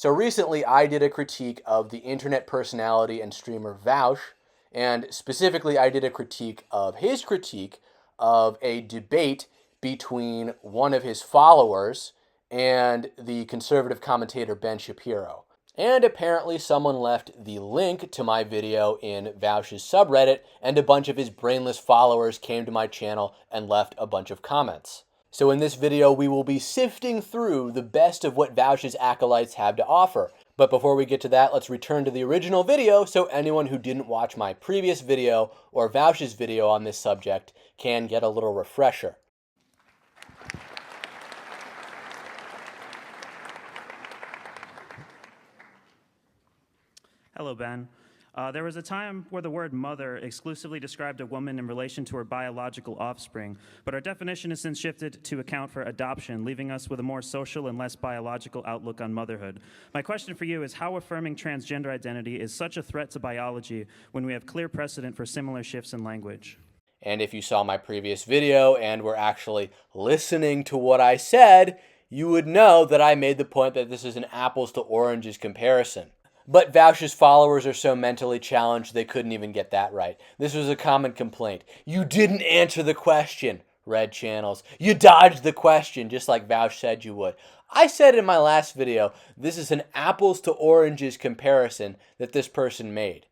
So recently I did a critique of the internet personality and streamer Vaush, and specifically I did a critique of his critique of a debate between one of his followers and the conservative commentator Ben Shapiro. And apparently someone left the link to my video in Vaush's subreddit, and a bunch of his brainless followers came to my channel and left a bunch of comments. So in this video, we will be sifting through the best of what Vaush's acolytes have to offer. But before we get to that, let's return to the original video so anyone who didn't watch my previous video or Vaush's video on this subject can get a little refresher. Hello, Ben. There was a time where the word mother exclusively described a woman in relation to her biological offspring, but our definition has since shifted to account for adoption, leaving us with a more social and less biological outlook on motherhood. My question for you is how affirming transgender identity is such a threat to biology when we have clear precedent for similar shifts in language? And if you saw my previous video and were actually listening to what I said, you would know that I made the point that this is an apples to oranges comparison. But Vaush's followers are so mentally challenged they couldn't even get that right. This was a common complaint. You didn't answer the question, red channels. You dodged the question, just like Vaush said you would. I said in my last video, this is an apples to oranges comparison that this person made.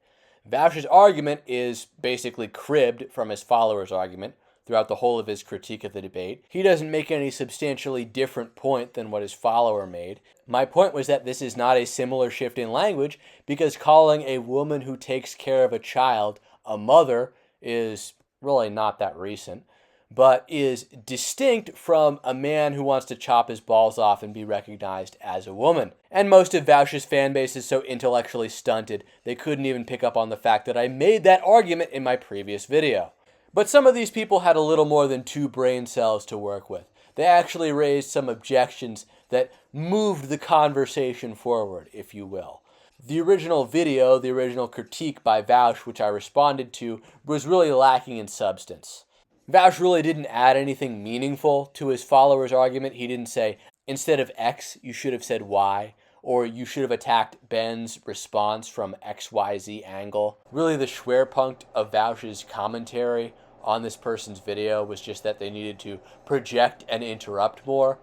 Vaush's argument is basically cribbed from his followers' argument throughout the whole of his critique of the debate. He doesn't make any substantially different point than what his follower made. My point was that this is not a similar shift in language because calling a woman who takes care of a child a mother is really not that recent, but is distinct from a man who wants to chop his balls off and be recognized as a woman. And most of Vaush's fan base is so intellectually stunted, they couldn't even pick up on the fact that I made that argument in my previous video. But some of these people had a little more than 2 brain cells to work with. They actually raised some objections that moved the conversation forward, if you will. The original video, the original critique by Vaush, which I responded to, was really lacking in substance. Vaush really didn't add anything meaningful to his followers' argument. He didn't say, instead of X, you should have said Y, or you should have attacked Ben's response from XYZ angle. Really, the Schwerpunkt of Vaush's commentary on this person's video was just that they needed to project and interrupt more,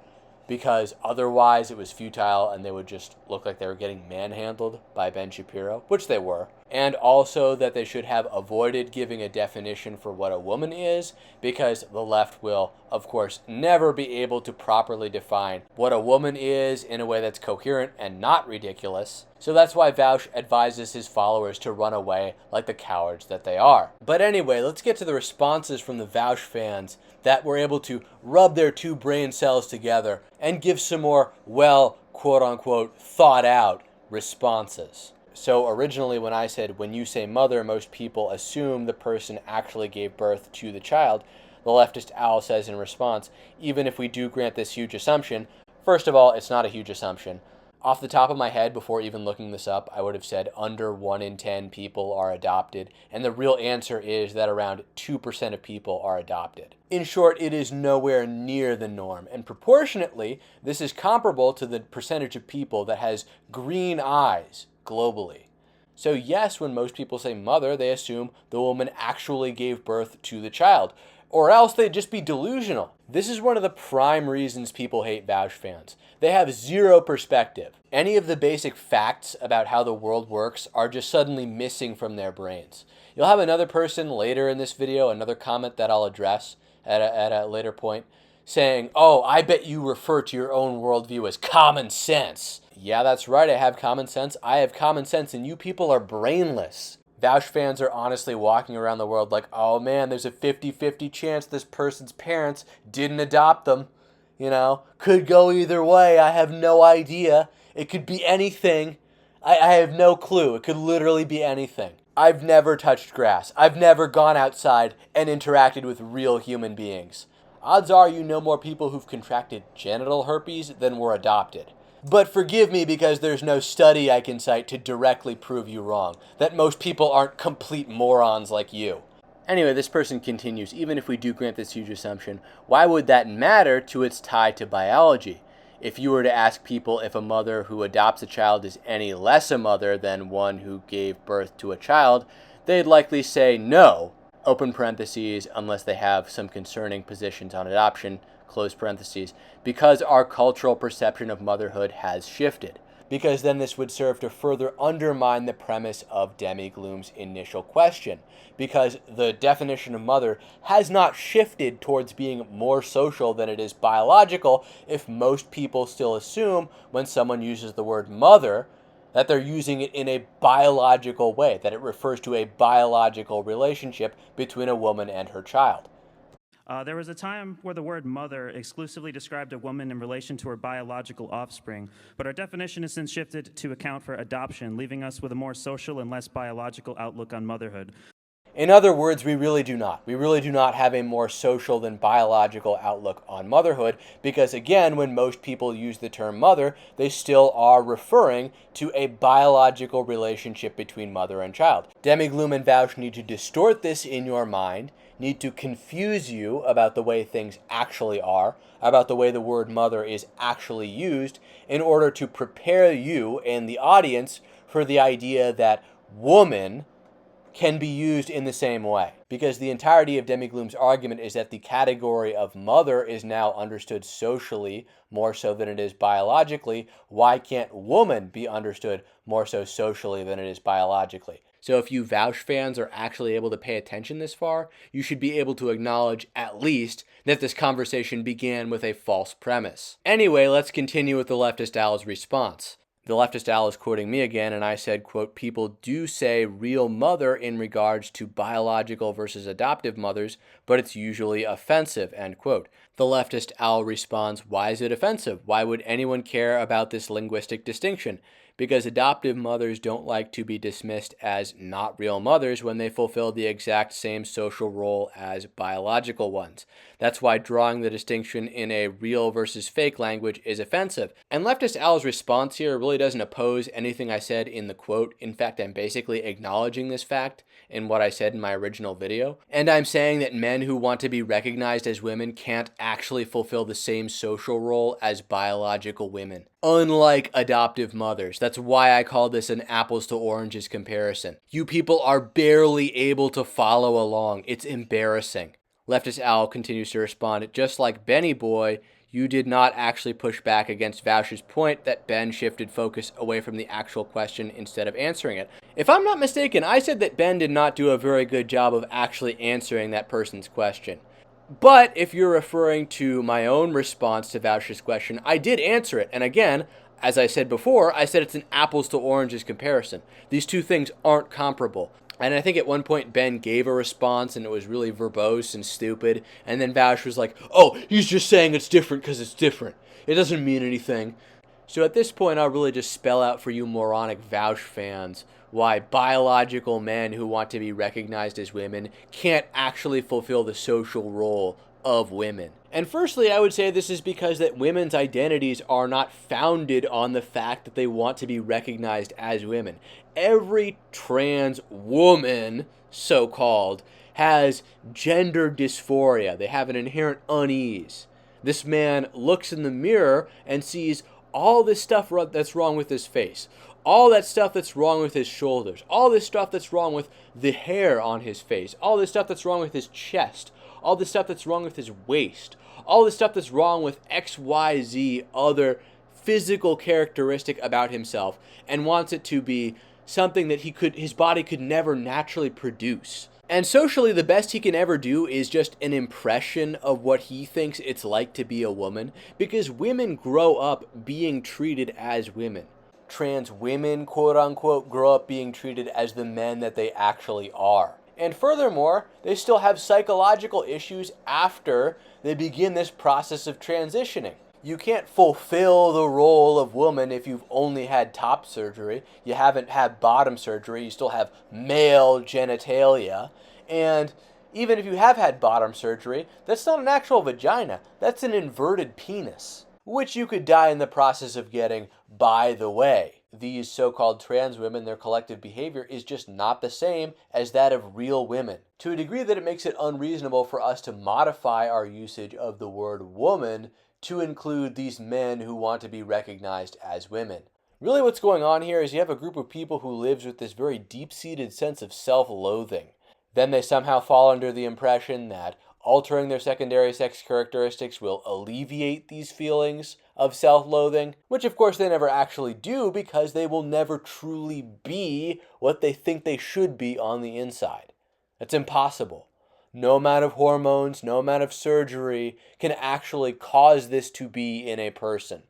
because otherwise it was futile and they would just look like they were getting manhandled by Ben Shapiro, which they were. And also that they should have avoided giving a definition for what a woman is, because the left will, of course, never be able to properly define what a woman is in a way that's coherent and not ridiculous. So that's why Vaush advises his followers to run away like the cowards that they are. But anyway, let's get to the responses from the Vaush fans that were able to rub their 2 brain cells together and give some more, well, quote-unquote, thought-out responses. So originally when I said, when you say mother, most people assume the person actually gave birth to the child, the leftist owl says in response, even if we do grant this huge assumption, first of all, it's not a huge assumption. Off the top of my head, before even looking this up, I would have said under 1 in 10 people are adopted, and the real answer is that around 2% of people are adopted. In short, it is nowhere near the norm, and proportionately, this is comparable to the percentage of people that has green eyes globally. So yes, when most people say mother, they assume the woman actually gave birth to the child, or else they'd just be delusional. This is one of the prime reasons people hate Vaush fans. They have zero perspective. Any of the basic facts about how the world works are just suddenly missing from their brains. You'll have another person later in this video, another comment that I'll address at a later point, saying, oh, I bet you refer to your own worldview as common sense. Yeah, that's right, I have common sense. I have common sense, and you people are brainless. Vaush fans are honestly walking around the world like, oh man, there's a 50-50 chance this person's parents didn't adopt them. You know, could go either way, I have no idea. It could be anything. I have no clue. It could literally be anything. I've never touched grass. I've never gone outside and interacted with real human beings. Odds are you know more people who've contracted genital herpes than were adopted. But forgive me because there's no study I can cite to directly prove you wrong, that most people aren't complete morons like you. Anyway, this person continues, even if we do grant this huge assumption, why would that matter to its tie to biology? If you were to ask people if a mother who adopts a child is any less a mother than one who gave birth to a child, they'd likely say no, open parentheses, unless they have some concerning positions on adoption, close parentheses, because our cultural perception of motherhood has shifted. Because then this would serve to further undermine the premise of Demi Gloom's initial question, because the definition of mother has not shifted towards being more social than it is biological if most people still assume when someone uses the word mother that they're using it in a biological way, that it refers to a biological relationship between a woman and her child. There was a time where the word mother exclusively described a woman in relation to her biological offspring, but our definition has since shifted to account for adoption, leaving us with a more social and less biological outlook on motherhood. In other words, we really do not. We really do not have a more social than biological outlook on motherhood because, again, when most people use the term mother, they still are referring to a biological relationship between mother and child. Demi Gloom and Vaush need to distort this in your mind, need to confuse you about the way things actually are, about the way the word mother is actually used, in order to prepare you and the audience for the idea that woman can be used in the same way. Because the entirety of Demi Gloom's argument is that the category of mother is now understood socially more so than it is biologically. Why can't woman be understood more so socially than it is biologically? So if you Vaush fans are actually able to pay attention this far, you should be able to acknowledge at least that this conversation began with a false premise. Anyway, let's continue with the leftist Al's response. The leftist Al is quoting me again, and I said, quote, people do say real mother in regards to biological versus adoptive mothers, but it's usually offensive, end quote. The leftist Al responds, why is it offensive? Why would anyone care about this linguistic distinction? Because adoptive mothers don't like to be dismissed as not real mothers when they fulfill the exact same social role as biological ones. That's why drawing the distinction in a real versus fake language is offensive. And leftist Al's response here really doesn't oppose anything I said in the quote. In fact, I'm basically acknowledging this fact in what I said in my original video. And I'm saying that men who want to be recognized as women can't actually fulfill the same social role as biological women, unlike adoptive mothers. That's why I call this an apples to oranges comparison. You people are barely able to follow along. It's embarrassing. Leftist Al continues to respond, just like Benny Boy, you did not actually push back against Vaush's point that Ben shifted focus away from the actual question instead of answering it. If I'm not mistaken, I said that Ben did not do a very good job of actually answering that person's question. But if you're referring to my own response to Vaush's question, I did answer it. And again, as I said before, I said it's an apples to oranges comparison. These two things aren't comparable. And I think at one point Ben gave a response and it was really verbose and stupid. And then Vaush was like, oh, he's just saying it's different because it's different. It doesn't mean anything. So at this point, I'll really just spell out for you moronic Vaush fans why biological men who want to be recognized as women can't actually fulfill the social role of women. And firstly, I would say this is because that women's identities are not founded on the fact that they want to be recognized as women. Every trans woman, so-called, has gender dysphoria. They have an inherent unease. This man looks in the mirror and sees all this stuff that's wrong with his face, all that stuff that's wrong with his shoulders, all this stuff that's wrong with the hair on his face, all this stuff that's wrong with his chest, all this stuff that's wrong with his waist, all this stuff that's wrong with XYZ other physical characteristic about himself, and wants it to be something that his body could never naturally produce. And socially, the best he can ever do is just an impression of what he thinks it's like to be a woman, because women grow up being treated as women. Trans women, quote unquote, grow up being treated as the men that they actually are. And furthermore, they still have psychological issues after they begin this process of transitioning. You can't fulfill the role of woman if you've only had top surgery. You haven't had bottom surgery. You still have male genitalia. And even if you have had bottom surgery, that's not an actual vagina. That's an inverted penis, which you could die in the process of getting. By the way, these so-called trans women, their collective behavior is just not the same as that of real women, to a degree that it makes it unreasonable for us to modify our usage of the word woman to include these men who want to be recognized as women. Really what's going on here is you have a group of people who lives with this very deep-seated sense of self-loathing. Then they somehow fall under the impression that altering their secondary sex characteristics will alleviate these feelings of self-loathing, which of course they never actually do because they will never truly be what they think they should be on the inside. It's impossible. No amount of hormones, no amount of surgery can actually cause this to be in a person.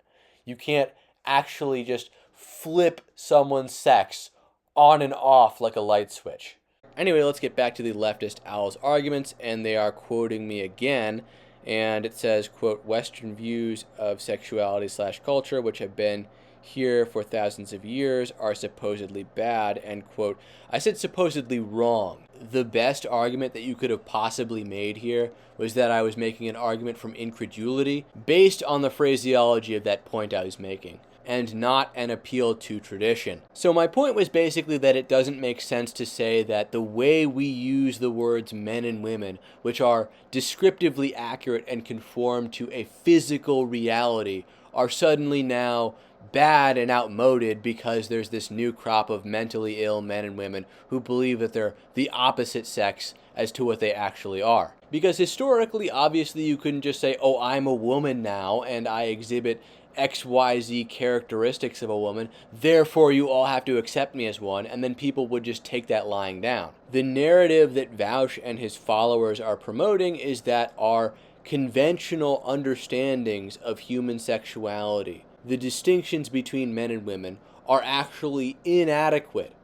You can't actually just flip someone's sex on and off like a light switch. Anyway, let's get back to the leftist owl's arguments, and they are quoting me again, and it says, quote, Western views of sexuality / culture, which have been here for thousands of years, are supposedly bad, end quote. I said supposedly wrong. The best argument that you could have possibly made here was that I was making an argument from incredulity based on the phraseology of that point I was making, and not an appeal to tradition. So my point was basically that it doesn't make sense to say that the way we use the words men and women, which are descriptively accurate and conform to a physical reality, are suddenly now bad and outmoded because there's this new crop of mentally ill men and women who believe that they're the opposite sex as to what they actually are. Because historically, obviously, you couldn't just say, oh, I'm a woman now and I exhibit XYZ characteristics of a woman, therefore you all have to accept me as one, and then people would just take that lying down. The narrative that Vaush and his followers are promoting is that our conventional understandings of human sexuality, the distinctions between men and women, are actually inadequate.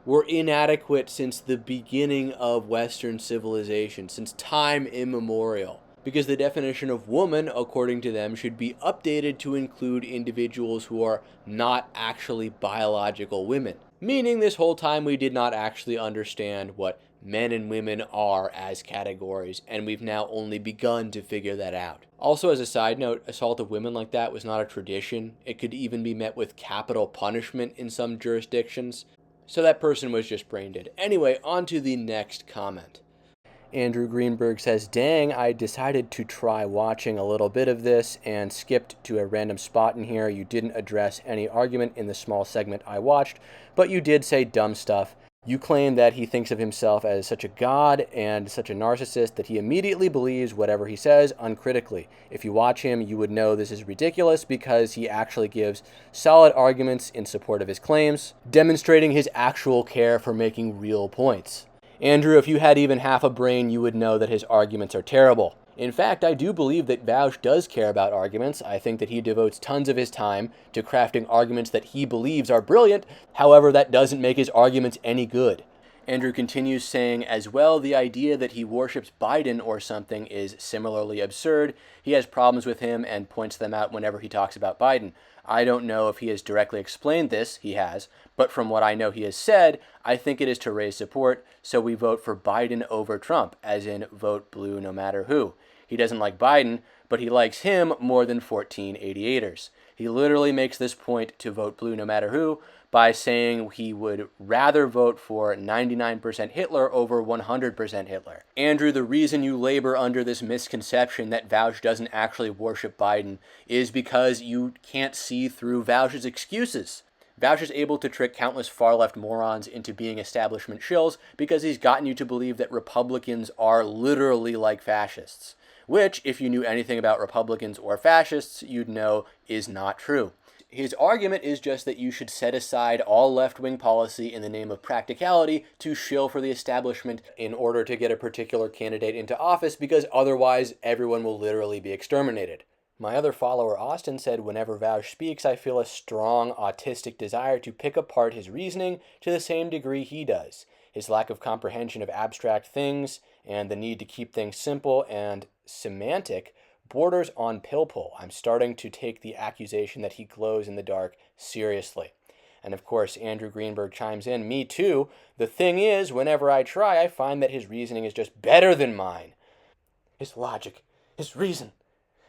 We're inadequate since the beginning of Western civilization, since time immemorial. Because the definition of woman, according to them, should be updated to include individuals who are not actually biological women. Meaning this whole time we did not actually understand what men and women are as categories, and we've now only begun to figure that out. Also, as a side note, assault of women like that was not a tradition. It could even be met with capital punishment in some jurisdictions. So that person was just brain dead. Anyway, on to the next comment. Andrew Greenberg says, dang, I decided to try watching a little bit of this and skipped to a random spot in here. You didn't address any argument in the small segment I watched, but you did say dumb stuff. You claim that he thinks of himself as such a god and such a narcissist that he immediately believes whatever he says uncritically. If you watch him, you would know this is ridiculous because he actually gives solid arguments in support of his claims, demonstrating his actual care for making real points. Andrew, if you had even half a brain, you would know that his arguments are terrible. In fact, I do believe that Vaush does care about arguments. I think that he devotes tons of his time to crafting arguments that he believes are brilliant. However, that doesn't make his arguments any good. Andrew continues saying, as well, the idea that he worships Biden or something is similarly absurd. He has problems with him and points them out whenever he talks about Biden. I don't know if he has directly explained this, he has, but from what I know he has said, I think it is to raise support, so we vote for Biden over Trump, as in vote blue no matter who. He doesn't like Biden, but he likes him more than 1488ers. He literally makes this point to vote blue no matter who by saying he would rather vote for 99% Hitler over 100% Hitler. Andrew, the reason you labor under this misconception that Vaush doesn't actually worship Biden is because you can't see through Vaush's excuses. Vaush is able to trick countless far-left morons into being establishment shills because he's gotten you to believe that Republicans are literally like fascists, which, if you knew anything about Republicans or fascists, you'd know is not true. His argument is just that you should set aside all left-wing policy in the name of practicality to shill for the establishment in order to get a particular candidate into office because otherwise everyone will literally be exterminated. My other follower, Austin, said, whenever Vaush speaks, I feel a strong autistic desire to pick apart his reasoning to the same degree he does. His lack of comprehension of abstract things and the need to keep things simple and semantic borders on pill pull. I'm starting to take the accusation that he glows in the dark seriously. And of course, Andrew Greenberg chimes in, me too. The thing is, whenever I try, I find that his reasoning is just better than mine. His logic, his reason,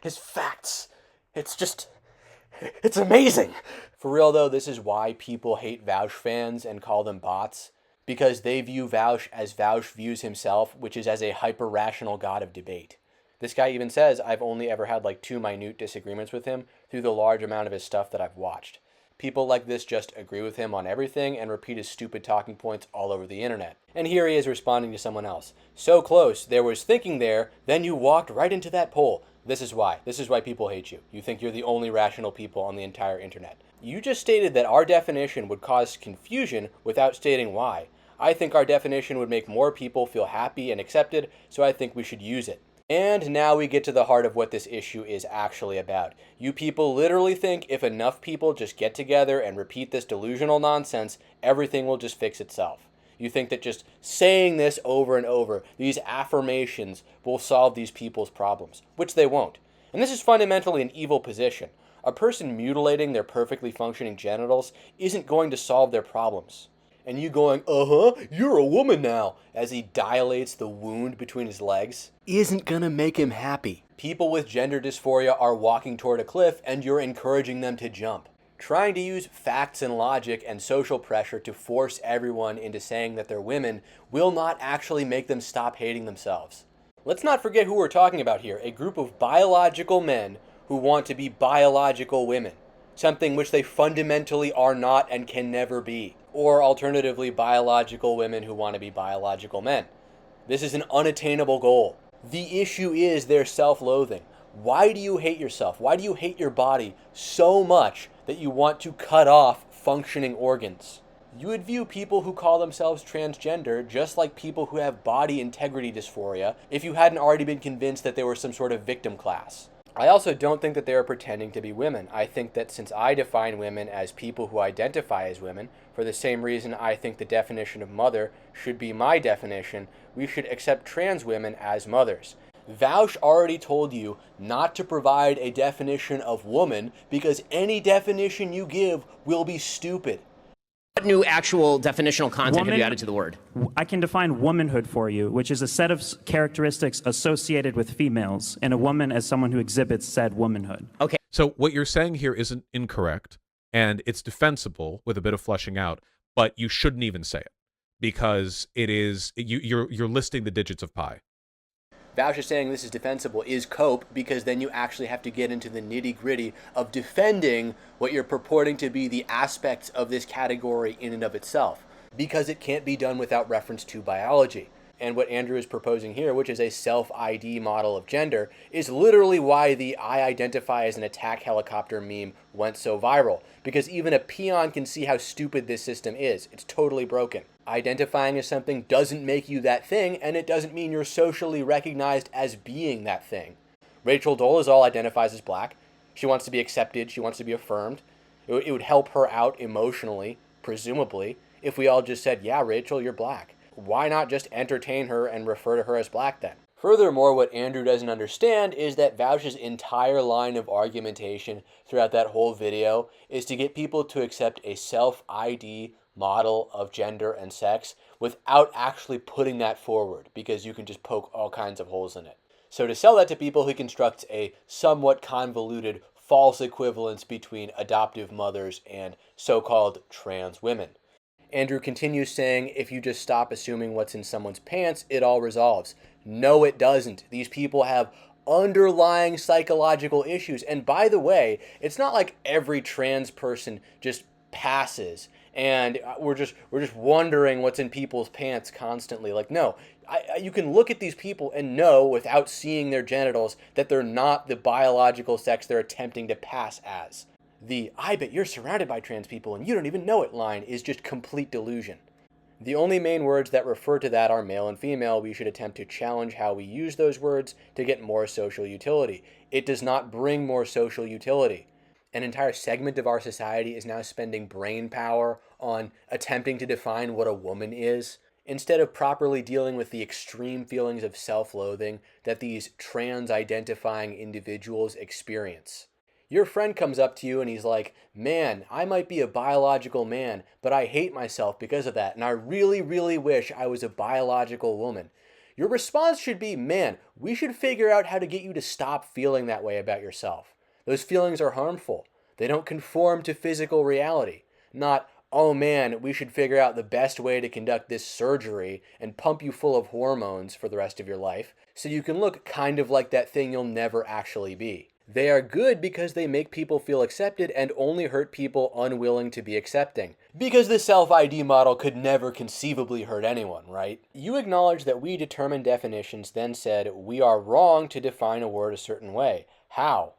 his facts. It's amazing. For real though, this is why people hate Vaush fans and call them bots. Because they view Vaush as Vaush views himself, which is as a hyper-rational god of debate. This guy even says I've only ever had like 2 minute disagreements with him through the large amount of his stuff that I've watched. People like this just agree with him on everything and repeat his stupid talking points all over the internet. And here he is responding to someone else. So close, there was thinking there, then you walked right into that pole. This is why. This is why people hate you. You think you're the only rational people on the entire internet. You just stated that our definition would cause confusion without stating why. I think our definition would make more people feel happy and accepted, so I think we should use it. And now we get to the heart of what this issue is actually about. You people literally think if enough people just get together and repeat this delusional nonsense, everything will just fix itself. You think that just saying this over and over, these affirmations, will solve these people's problems, which they won't. And this is fundamentally an evil position. A person mutilating their perfectly functioning genitals isn't going to solve their problems. And you going, you're a woman now, as he dilates the wound between his legs, isn't gonna make him happy. People with gender dysphoria are walking toward a cliff and you're encouraging them to jump. Trying to use facts and logic and social pressure to force everyone into saying that they're women will not actually make them stop hating themselves. Let's not forget who we're talking about here, a group of biological men who want to be biological women, something which they fundamentally are not and can never be. Or alternatively, biological women who want to be biological men. This is an unattainable goal. The issue is their self-loathing. Why do you hate yourself? Why do you hate your body so much that you want to cut off functioning organs? You would view people who call themselves transgender just like people who have body integrity dysphoria if you hadn't already been convinced that they were some sort of victim class. I also don't think that they are pretending to be women. I think that since I define women as people who identify as women, for the same reason I think the definition of mother should be my definition, we should accept trans women as mothers. Vaush already told you not to provide a definition of woman because any definition you give will be stupid. What new actual definitional content have you added to the word? I can define womanhood for you, which is a set of characteristics associated with females, and a woman as someone who exhibits said womanhood. Okay. So what you're saying here isn't incorrect, and it's defensible with a bit of fleshing out, but you shouldn't even say it because it is you're listing the digits of pi. Vaush is saying this is defensible is cope because then you actually have to get into the nitty-gritty of defending what you're purporting to be the aspects of this category in and of itself, because it can't be done without reference to biology. And what Andrew is proposing here, which is a self-ID model of gender, is literally why the I identify as an attack helicopter meme went so viral, because even a peon can see how stupid this system is. It's totally broken. Identifying as something doesn't make you that thing, and it doesn't mean you're socially recognized as being that thing. Rachel Dolezal identifies as black. She wants to be accepted. She wants to be affirmed. It would help her out emotionally, presumably, if we all just said, yeah, Rachel, you're black. Why not just entertain her and refer to her as black then? Furthermore, what Andrew doesn't understand is that Vaush's entire line of argumentation throughout that whole video is to get people to accept a self-ID model of gender and sex without actually putting that forward, because you can just poke all kinds of holes in it. So to sell that to people, he constructs a somewhat convoluted false equivalence between adoptive mothers and so-called trans women. Andrew continues saying, if you just stop assuming what's in someone's pants, it all resolves. No, it doesn't. These people have underlying psychological issues. And by the way, it's not like every trans person just passes and we're just wondering what's in people's pants constantly. Like, no, you can look at these people and know without seeing their genitals that they're not the biological sex they're attempting to pass as. The "I bet you're surrounded by trans people and you don't even know it" line is just complete delusion. The only main words that refer to that are male and female. We should attempt to challenge how we use those words to get more social utility. It does not bring more social utility. An entire segment of our society is now spending brain power on attempting to define what a woman is, instead of properly dealing with the extreme feelings of self-loathing that these trans-identifying individuals experience. Your friend comes up to you and he's like, man, I might be a biological man, but I hate myself because of that, and I really, really wish I was a biological woman. Your response should be, man, we should figure out how to get you to stop feeling that way about yourself. Those feelings are harmful. They don't conform to physical reality. Not, oh man, we should figure out the best way to conduct this surgery and pump you full of hormones for the rest of your life so you can look kind of like that thing you'll never actually be. They are good because they make people feel accepted and only hurt people unwilling to be accepting. Because the self-ID model could never conceivably hurt anyone, right? You acknowledge that we determined definitions, then said we are wrong to define a word a certain way. How?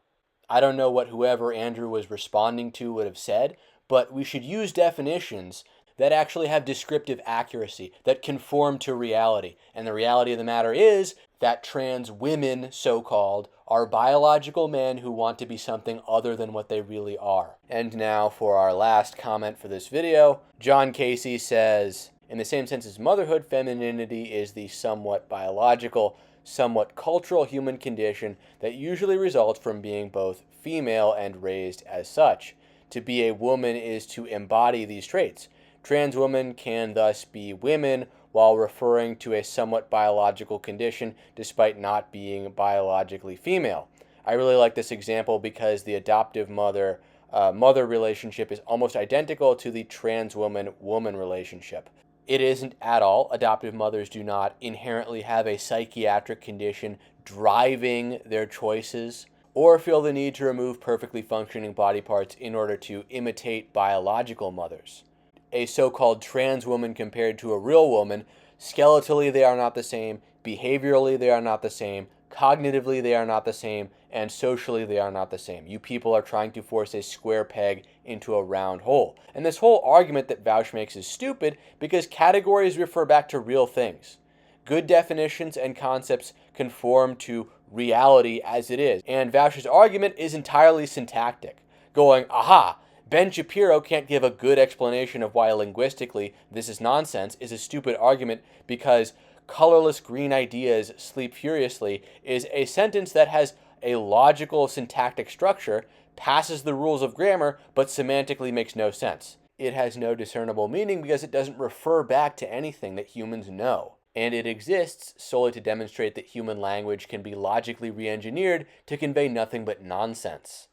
I don't know what whoever Andrew was responding to would have said, but we should use definitions that actually have descriptive accuracy, that conform to reality. And the reality of the matter is that trans women, so-called, are biological men who want to be something other than what they really are. And now for our last comment for this video, John Casey says, in the same sense as motherhood, femininity is the somewhat biological, somewhat cultural human condition that usually results from being both female and raised as such. To be a woman is to embody these traits. Trans women can thus be women while referring to a somewhat biological condition despite not being biologically female. I really like this example because the adoptive mother relationship is almost identical to the trans woman relationship. It isn't at all. Adoptive mothers do not inherently have a psychiatric condition driving their choices or feel the need to remove perfectly functioning body parts in order to imitate biological mothers. A so-called trans woman compared to a real woman, skeletally they are not the same, behaviorally they are not the same, cognitively they are not the same, and socially they are not the same. You people are trying to force a square peg into a round hole. And this whole argument that Vaush makes is stupid because categories refer back to real things. Good definitions and concepts conform to reality as it is. And Vaush's argument is entirely syntactic, going, aha, Ben Shapiro can't give a good explanation of why linguistically this is nonsense is a stupid argument because colorless green ideas sleep furiously is a sentence that has a logical syntactic structure, passes the rules of grammar, but semantically makes no sense. It has no discernible meaning because it doesn't refer back to anything that humans know. And it exists solely to demonstrate that human language can be logically re-engineered to convey nothing but nonsense.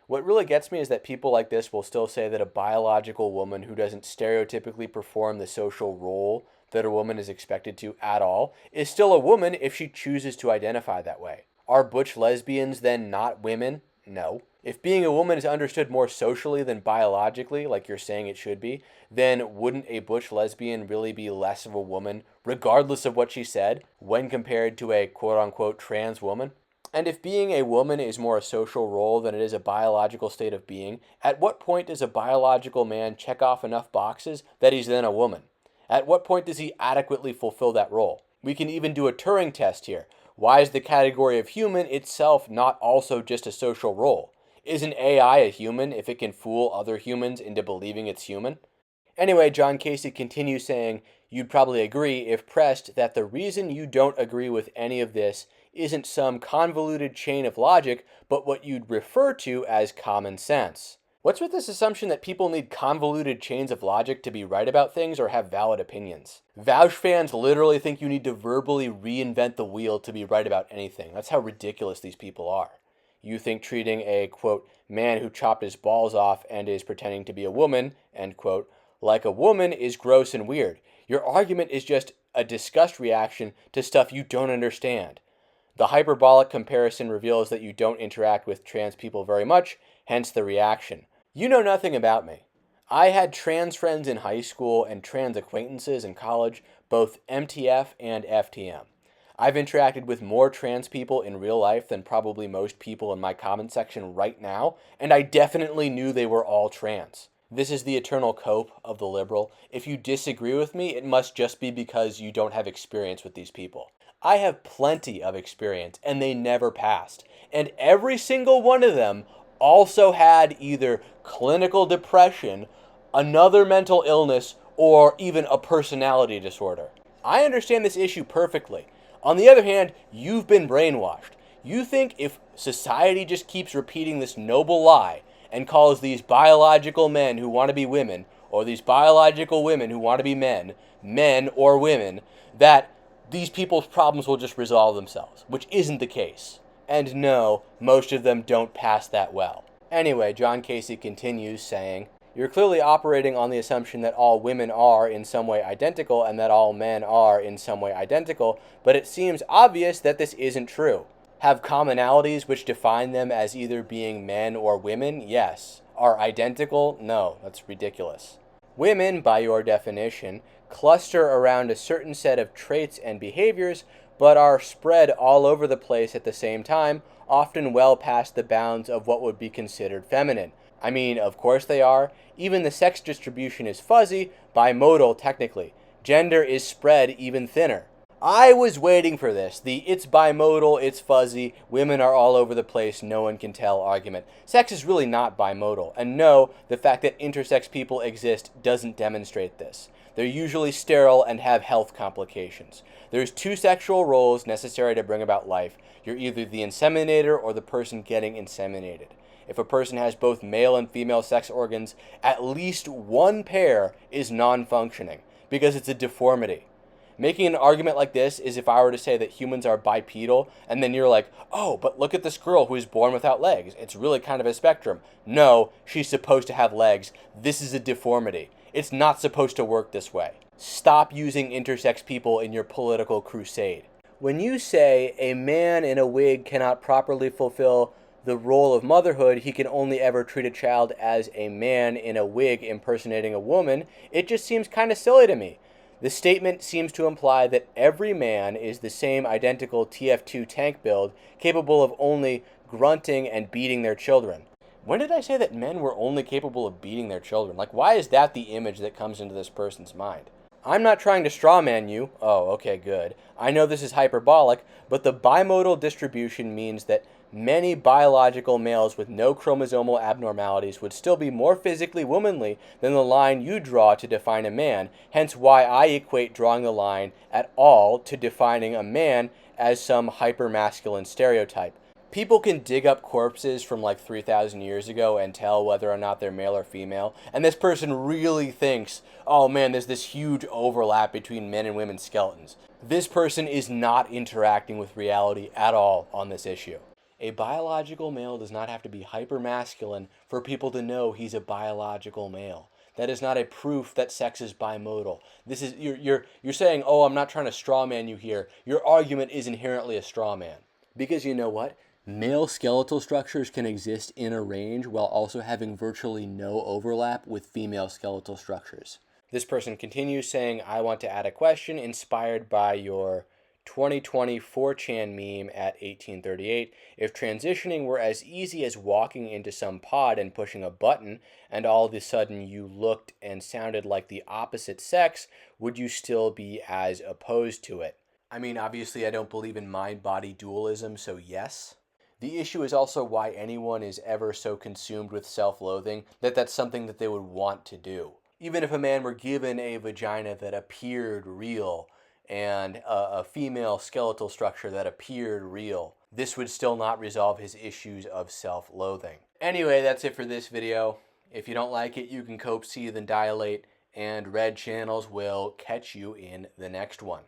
What really gets me is that people like this will still say that a biological woman who doesn't stereotypically perform the social role that a woman is expected to at all is still a woman if she chooses to identify that way. Are butch lesbians then not women? No. If being a woman is understood more socially than biologically, like you're saying it should be, then wouldn't a butch lesbian really be less of a woman, regardless of what she said, when compared to a quote-unquote trans woman? And if being a woman is more a social role than it is a biological state of being, at what point does a biological man check off enough boxes that he's then a woman? At what point does he adequately fulfill that role? We can even do a Turing test here. Why is the category of human itself not also just a social role? Isn't AI a human if it can fool other humans into believing it's human? Anyway, John Casey continues saying, you'd probably agree, if pressed, that the reason you don't agree with any of this isn't some convoluted chain of logic, but what you'd refer to as common sense. What's with this assumption that people need convoluted chains of logic to be right about things or have valid opinions? Vaush fans literally think you need to verbally reinvent the wheel to be right about anything. That's how ridiculous these people are. You think treating a, quote, man who chopped his balls off and is pretending to be a woman, end quote, like a woman is gross and weird. Your argument is just a disgust reaction to stuff you don't understand. The hyperbolic comparison reveals that you don't interact with trans people very much, hence the reaction. You know nothing about me. I had trans friends in high school and trans acquaintances in college, both MTF and FTM. I've interacted with more trans people in real life than probably most people in my comment section right now, and I definitely knew they were all trans. This is the eternal cope of the liberal. If you disagree with me, it must just be because you don't have experience with these people. I have plenty of experience, and they never passed. And every single one of them also had either clinical depression, another mental illness, or even a personality disorder. I understand this issue perfectly. On the other hand, you've been brainwashed. You think if society just keeps repeating this noble lie and calls these biological men who want to be women, or these biological women who want to be men, men or women, that these people's problems will just resolve themselves, which isn't the case. And no, most of them don't pass that well. Anyway, John Casey continues saying, You're clearly operating on the assumption that all women are in some way identical and that all men are in some way identical, but it seems obvious that this isn't true. Have commonalities which define them as either being men or women? Yes. Are identical? No. That's ridiculous. Women, by your definition, cluster around a certain set of traits and behaviors, but are spread all over the place at the same time, often well past the bounds of what would be considered feminine. I mean, of course they are. Even the sex distribution is fuzzy, bimodal technically. Gender is spread even thinner. I was waiting for this. The it's bimodal, it's fuzzy, women are all over the place, no one can tell argument. Sex is really not bimodal. And no, the fact that intersex people exist doesn't demonstrate this. They're usually sterile and have health complications. There's two sexual roles necessary to bring about life. You're either the inseminator or the person getting inseminated. If a person has both male and female sex organs, at least one pair is non-functioning because it's a deformity. Making an argument like this is if I were to say that humans are bipedal, and then you're like, oh, but look at this girl who is born without legs. It's really kind of a spectrum. No, she's supposed to have legs. This is a deformity. It's not supposed to work this way. Stop using intersex people in your political crusade. When you say a man in a wig cannot properly fulfill the role of motherhood, he can only ever treat a child as a man in a wig impersonating a woman, it just seems kind of silly to me. The statement seems to imply that every man is the same identical TF2 tank build, capable of only grunting and beating their children. When did I say that men were only capable of beating their children? Like, why is that the image that comes into this person's mind? I'm not trying to strawman you. Oh, okay, good. I know this is hyperbolic, but the bimodal distribution means that many biological males with no chromosomal abnormalities would still be more physically womanly than the line you draw to define a man, hence why I equate drawing the line at all to defining a man as some hypermasculine stereotype. People can dig up corpses from like 3,000 years ago and tell whether or not they're male or female, and this person really thinks, oh man, there's this huge overlap between men and women's skeletons. This person is not interacting with reality at all on this issue. A biological male does not have to be hypermasculine for people to know he's a biological male. That is not a proof that sex is bimodal. This is you're saying, oh, I'm not trying to strawman you here. Your argument is inherently a strawman. Because you know what? Male skeletal structures can exist in a range while also having virtually no overlap with female skeletal structures. This person continues saying, I want to add a question inspired by your 2020 4chan meme at 1838. If transitioning were as easy as walking into some pod and pushing a button, and all of a sudden you looked and sounded like the opposite sex, would you still be as opposed to it? I mean, obviously I don't believe in mind-body dualism, so yes. The issue is also why anyone is ever so consumed with self-loathing that that's something that they would want to do. Even if a man were given a vagina that appeared real and a female skeletal structure that appeared real, this would still not resolve his issues of self-loathing. Anyway, that's it for this video. If you don't like it, you can cope, seethe, and dilate, and red channels will catch you in the next one.